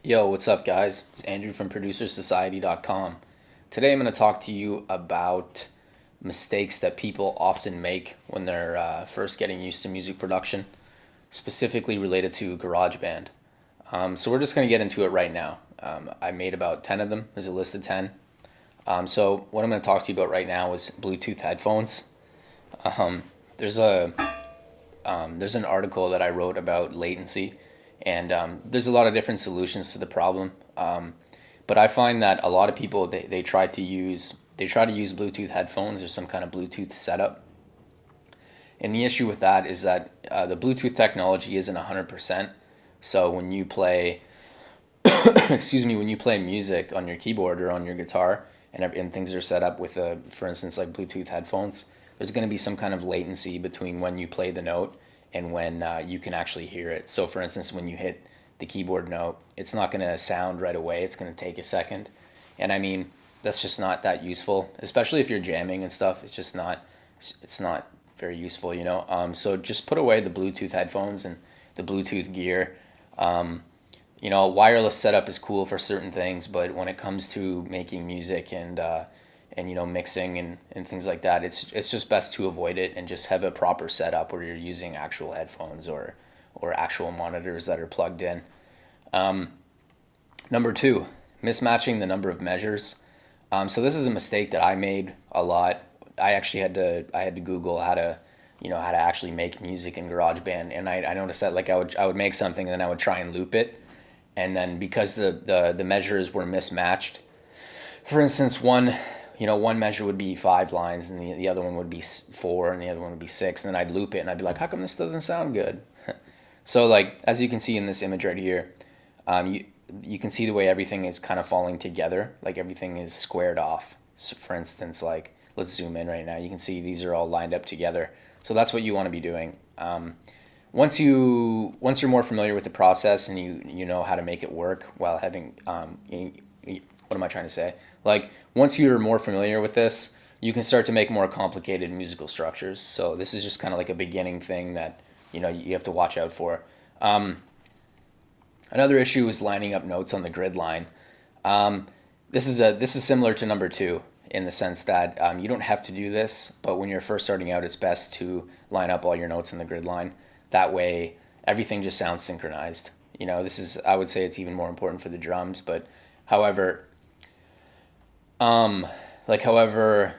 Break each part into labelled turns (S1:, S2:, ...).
S1: Yo, what's up, guys? It's Andrew from ProducerSociety.com. Today I'm going to talk to you about mistakes that people often make when they're first getting used to music production, specifically related to Garageband. So we're just going to get into it right now. I made about 10 of them. There's a list of 10. So what I'm going to talk to you about right now is Bluetooth headphones. Um, there's a there's an article that I wrote about latency, and there's a lot of different solutions to the problem. But I find that a lot of people they try to use Bluetooth headphones or some kind of Bluetooth setup, and the issue with that is that the Bluetooth technology isn't 100%. So when you play, excuse me, when you play music on your keyboard or on your guitar, and things are set up with for instance, like Bluetooth headphones, there's going to be some kind of latency between when you play the note and when you can actually hear it. So, for instance, when you hit the keyboard note, it's not going to sound right away. It's going to take a second. And I mean, that's just not that useful, especially if you're jamming and stuff. It's not very useful, you know? So just put away the Bluetooth headphones and the Bluetooth gear. Um, Wireless setup is cool for certain things, but when it comes to making music and mixing and things like that, it's just best to avoid it and just have a proper setup where you're using actual headphones or actual monitors that are plugged in. Number two, mismatching the number of measures. So this is a mistake that I made a lot. I had to Google how to actually make music in GarageBand, and I noticed that like I would make something and then I would try and loop it, and then because the measures were mismatched, for instance, one measure would be 5 lines and the other one would be four and the other one would be six, and then I'd loop it and I'd be like, how come this doesn't sound good? So like as you can see in this image right here, you can see the way everything is kind of falling together, like everything is squared off. So for instance, like let's zoom in right now. You can see these are all lined up together. So that's what you want to be doing. Once you're more familiar with the process and you know how to make it work while having what am I trying to say? Like once you're more familiar with this, you can start to make more complicated musical structures. So this is just kind of like a beginning thing that you have to watch out for. Another issue is lining up notes on the grid line. This is similar to number two in the sense that you don't have to do this, but when you're first starting out, it's best to line up all your notes in the grid line. That way, everything just sounds synchronized. I would say it's even more important for the drums, but however, however,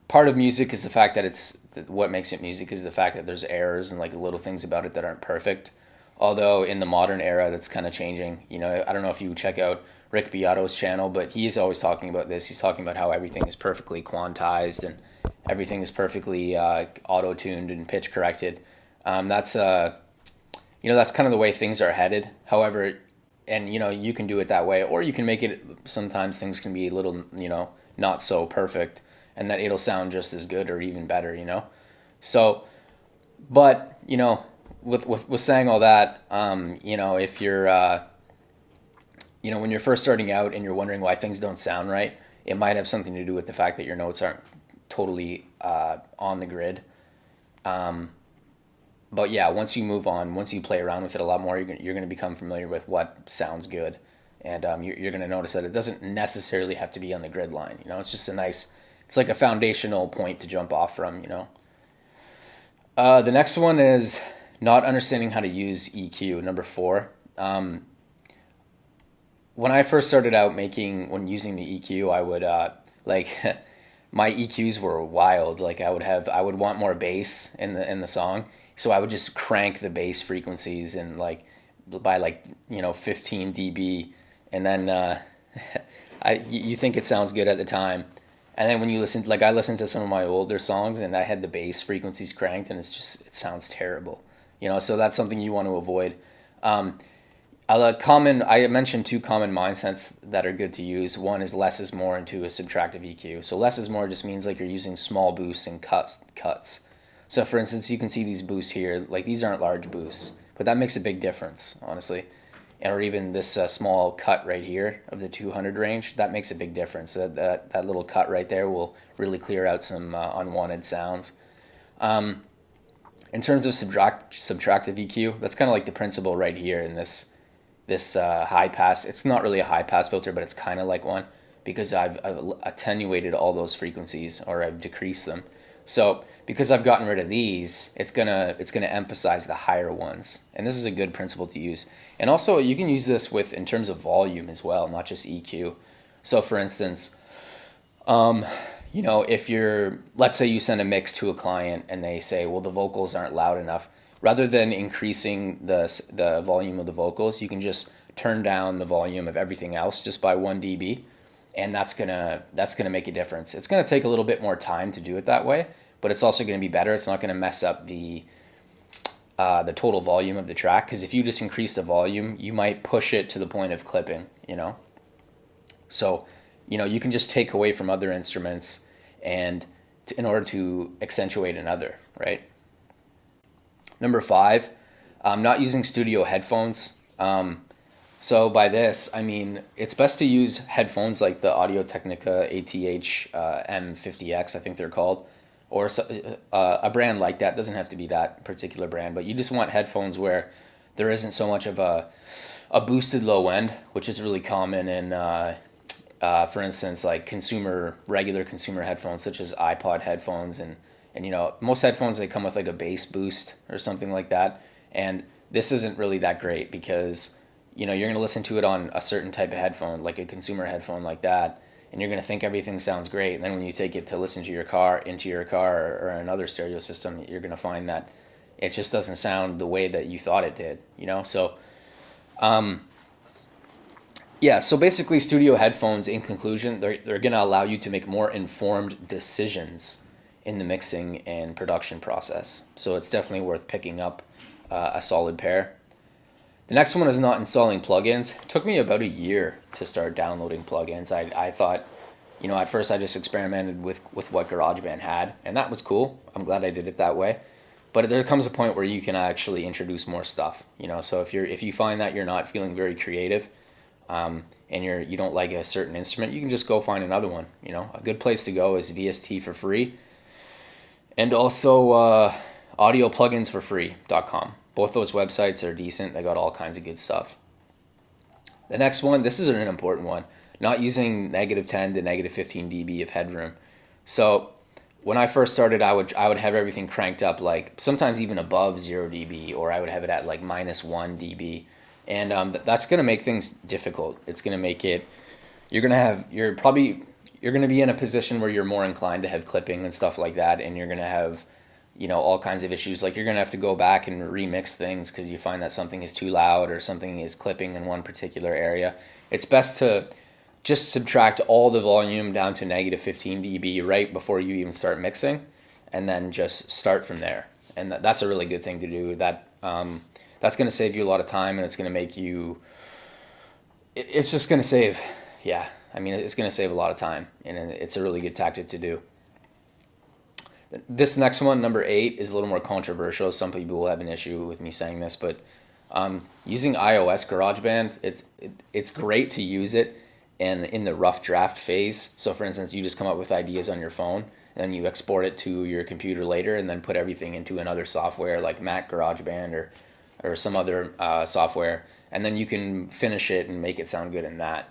S1: part of music is the fact that what makes it music is the fact that there's errors and like little things about it that aren't perfect. Although in the modern era, that's kind of changing. I don't know if you check out Rick Beato's channel, but he's always talking about this. He's talking about how everything is perfectly quantized and everything is perfectly auto-tuned and pitch corrected. That's kind of the way things are headed. However, and you can do it that way, or you can make it. Sometimes things can be a little, not so perfect, and that it'll sound just as good or even better. So, but with saying all that, if you're when you're first starting out and you're wondering why things don't sound right, it might have something to do with the fact that your notes aren't totally on the grid. But yeah, once you move on, once you play around with it a lot more, you're going to become familiar with what sounds good, and you're going to notice that it doesn't necessarily have to be on the grid line. It's just it's like a foundational point to jump off from. The next one is not understanding how to use EQ. Number four. When I first started out when using the EQ, I would my EQs were wild. Like I would want more bass in the song, so I would just crank the bass frequencies and by 15 dB, and then you think it sounds good at the time, and then when you listen, I listened to some of my older songs and I had the bass frequencies cranked and it sounds terrible. So that's something you want to avoid. I mentioned two common mindsets that are good to use. One is less is more, and two is subtractive EQ. So less is more just means like you're using small boosts and cuts. So for instance, you can see these boosts here. Like these aren't large boosts, but that makes a big difference, honestly. Or even this small cut right here of the 200 range, that makes a big difference. That little cut right there will really clear out some unwanted sounds. In terms of subtractive EQ, that's kind of like the principle right here in this high pass. It's not really a high pass filter, but it's kind of like one because I've attenuated all those frequencies, or I've decreased them. So because I've gotten rid of these, it's gonna emphasize the higher ones, and this is a good principle to use. And also, you can use this with in terms of volume as well, not just EQ. So for instance, if let's say you send a mix to a client and they say, well, the vocals aren't loud enough, rather than increasing the volume of the vocals, you can just turn down the volume of everything else just by 1 dB, and that's gonna make a difference. It's gonna take a little bit more time to do it that way, but it's also gonna be better. It's not gonna mess up the total volume of the track, because if you just increase the volume, you might push it to the point of clipping. So you can just take away from other instruments in order to accentuate another, right? Number 5, not using studio headphones. So by this, I mean, it's best to use headphones like the Audio-Technica ATH M50X, I think they're called, or a brand like that. It doesn't have to be that particular brand, but you just want headphones where there isn't so much of a boosted low end, which is really common in, for instance, like regular consumer headphones, such as iPod headphones, and most headphones, they come with like a bass boost or something like that, and this isn't really that great because you're going to listen to it on a certain type of headphone, like a consumer headphone like that, and you're going to think everything sounds great, and then when you take it to listen to into your car or another stereo system, you're going to find that it just doesn't sound the way that you thought it did. So so basically, studio headphones, in conclusion, they're going to allow you to make more informed decisions in the mixing and production process. So it's definitely worth picking up a solid pair. The next one is not installing plugins. It took me about a year to start downloading plugins. I thought, at first I just experimented with what Garageband had, and that was cool. I'm glad I did it that way. But there comes a point where you can actually introduce more stuff. So if you find that you're not feeling very creative, and you don't like a certain instrument, you can just go find another one. A good place to go is VST for free, and also audiopluginsforfree.com. Both those websites are decent. They got all kinds of good stuff. The next one, this is an important one, not using -10 to -15 dB of headroom. So when I first started, I would have everything cranked up, like sometimes even above 0 dB, or I would have it at like -1 dB. And that's going to make things difficult. It's going to make it, you're going to be in a position where you're more inclined to have clipping and stuff like that, and you're going to have, all kinds of issues. Like you're going to have to go back and remix things because you find that something is too loud or something is clipping in one particular area. It's best to just subtract all the volume down to -15 dB right before you even start mixing, and then just start from there. And that's a really good thing to do. That's going to save you a lot of time, and it's going to make you, it's just going to save, it's going to save a lot of time, and it's a really good tactic to do. This next one, number 8, is a little more controversial. Some people will have an issue with me saying this, but using iOS GarageBand, it's great to use it in the rough draft phase. So for instance, you just come up with ideas on your phone, and then you export it to your computer later, and then put everything into another software like Mac GarageBand or some other software, and then you can finish it and make it sound good in that.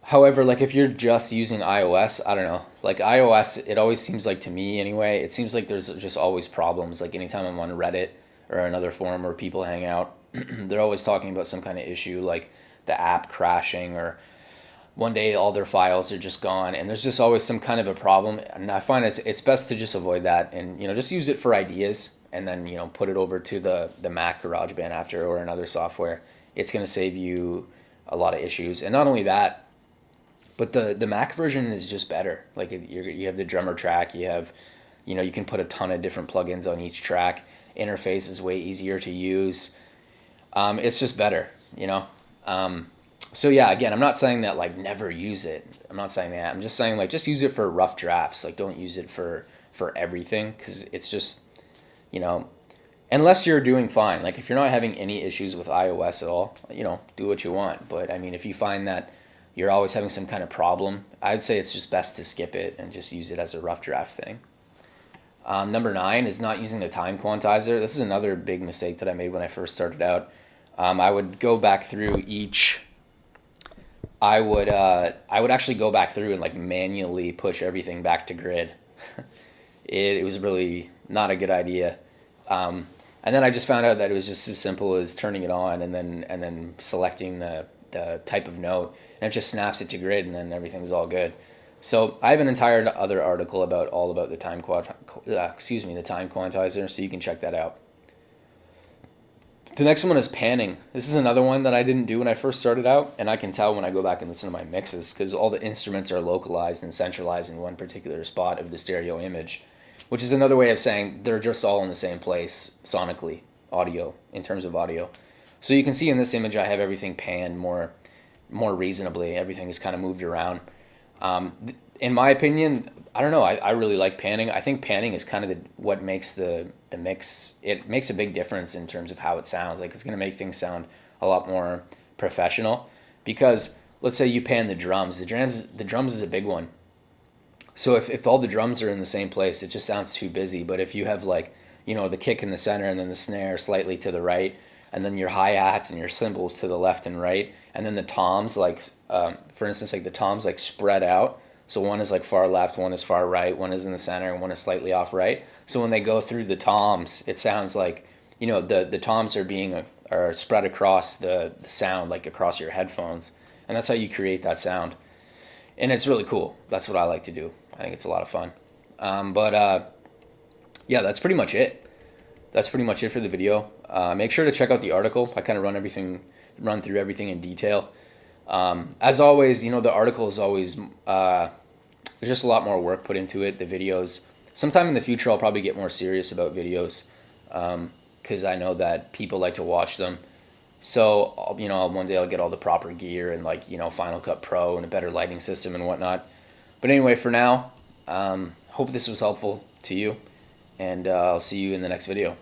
S1: However, like if you're just using iOS, I don't know, like iOS, it always seems like, to me anyway, it seems like there's just always problems. Like anytime I'm on Reddit or another forum where people hang out, they're always talking about some kind of issue, like the app crashing, or one day all their files are just gone, and there's just always some kind of a problem. And I find it's best to just avoid that, and just use it for ideas, and then put it over to the Mac GarageBand after, or another software. It's going to save you a lot of issues. And not only that, but the Mac version is just better. Like you have the drummer track, you have, you can put a ton of different plugins on each track. Interface is way easier to use. It's just better, So yeah, again, I'm not saying that like never use it. I'm not saying that. I'm just saying like just use it for rough drafts. Like don't use it for everything, because it's just, unless you're doing fine. Like if you're not having any issues with iOS at all, do what you want. But I mean, if you find that you're always having some kind of problem, I'd say it's just best to skip it and just use it as a rough draft thing. Number 9 is not using the time quantizer. This is another big mistake that I made when I first started out. I would go back through each. I would actually go back through and like manually push everything back to grid. It was really not a good idea. And then I just found out that it was just as simple as turning it on and then selecting the type of note, and it just snaps it to grid, and then everything's all good. So I have an entire other article about the the time quantizer, so you can check that out. The next one is panning. This is another one that I didn't do when I first started out, and I can tell when I go back and listen to my mixes because all the instruments are localized and centralized in one particular spot of the stereo image, which is another way of saying they're just all in the same place sonically, in terms of audio. So you can see in this image I have everything panned more reasonably. Everything is kind of moved around. In my opinion, I don't know. I really like panning. I think panning is kind of what makes the mix. It makes a big difference in terms of how it sounds. Like it's going to make things sound a lot more professional. Because let's say you pan the drums. The drums is a big one. So if all the drums are in the same place, it just sounds too busy. But if you have like, the kick in the center and then the snare slightly to the right, and then your hi-hats and your cymbals to the left and right, and then the toms, like, for instance, like the toms like spread out. So one is like far left, one is far right, one is in the center, and one is slightly off right. So when they go through the toms, it sounds like, the toms are spread across the sound, like across your headphones. And that's how you create that sound. And it's really cool. That's what I like to do. I think it's a lot of fun. Yeah, that's pretty much it. That's pretty much it for the video. Make sure to check out the article. I kind of run through everything in detail. As always, the article is always, there's just a lot more work put into it. The videos, sometime in the future, I'll probably get more serious about videos, because I know that people like to watch them. So, one day I'll get all the proper gear and like, Final Cut Pro and a better lighting system and whatnot. But anyway, for now, hope this was helpful to you, and I'll see you in the next video.